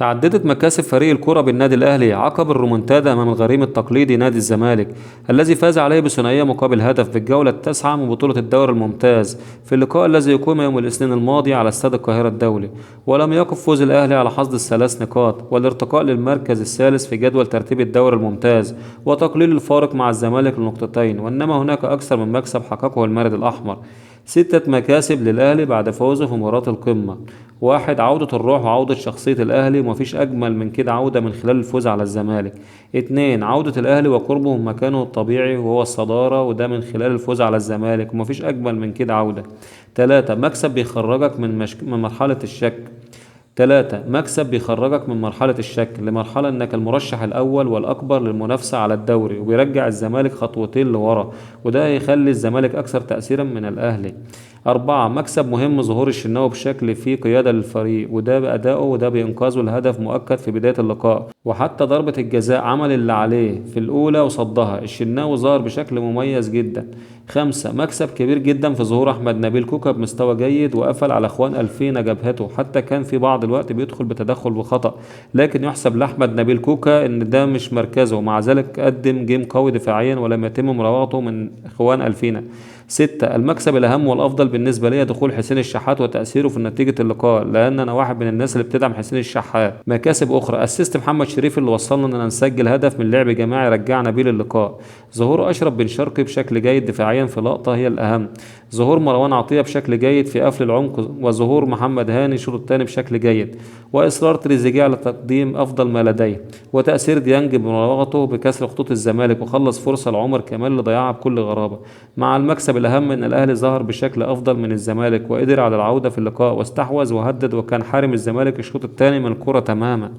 تعددت مكاسب فريق الكرة بالنادي الأهلي عقب الرومنتادا أمام الغريم التقليدي نادي الزمالك الذي فاز عليه بثنائية مقابل هدف في الجولة التاسعة من بطولة الدوري الممتاز في اللقاء الذي يقيم يوم الاثنين الماضي على استاد القاهرة الدولي. ولم يقف فوز الأهلي على حصد الثلاث نقاط والارتقاء للمركز الثالث في جدول ترتيب الدوري الممتاز وتقليل الفارق مع الزمالك لنقطتين، وإنما هناك أكثر من مكسب حققه المارد الأحمر. ستة مكاسب للأهلي بعد فوزه في مباراة القمة: واحد، عودة الروح وعودة شخصية الأهلي، ومفيش أجمل من كده عودة من خلال الفوز على الزمالك. اتنين، عودة الأهلي وقربه من مكانه الطبيعي وهو الصدارة، وده من خلال الفوز على الزمالك، ومفيش أجمل من كده عودة. تلاتة، مكسب بيخرجك من مرحلة الشك. مكسب بيخرجك من مرحلة الشك لمرحلة انك المرشح الاول والاكبر للمنافسة على الدوري، وبيرجع الزمالك خطوتين لورا، وده هيخلي الزمالك اكثر تأثيرا من الاهلي. أربعة، مكسب مهم ظهور الشناوي بشكل فيه قيادة للفريق، وده بأدائه وده بإنقاذه لهدف مؤكد في بداية اللقاء، وحتى ضربة الجزاء عمل اللي عليه في الأولى وصدها. الشناوي ظهر بشكل مميز جدا. خمسة، مكسب كبير جدا في ظهور أحمد نبيل كوكا بمستوى جيد، وقفل على إخوان ألفين جبهته، حتى كان في بعض الوقت بيدخل بتدخل بخطأ، لكن يحسب لأحمد نبيل كوكا إن ده مش مركزه، ومع ذلك قدم جيم قوي دفاعيا ولم يتم مراوغته من إخوان ألفين. ستة، المكسب الأهم والأفضل بالنسبة لي دخول حسين الشحات وتأثيره في نتيجة اللقاء، لأن أنا واحد من الناس اللي بتدعم حسين الشحات. مكاسب أخرى: أسيست محمد شريف اللي وصلنا إننا نسجل هدف من لعب جماعي رجعنا بيه للقاء. ظهور أشرف بن شرقي بشكل جيد دفاعيا في لقطة هي الأهم. ظهور مروان عطية بشكل جيد في قفل العمق، وظهور محمد هاني الشوط الثاني بشكل جيد، وإصرار تريزيجيه على تقديم أفضل ما لديه، وتأثير ديانج بمراوغته بكسر خطوط الزمالك وخلص فرصة لعمر كمال اللي ضيعها بكل غرابة. مع المكسب الأهم إن الأهلي ظهر بشكل أفضل من الزمالك وقدر على العودة في اللقاء واستحوذ وهدد، وكان حارم الزمالك الشوط الثاني من الكرة تماما.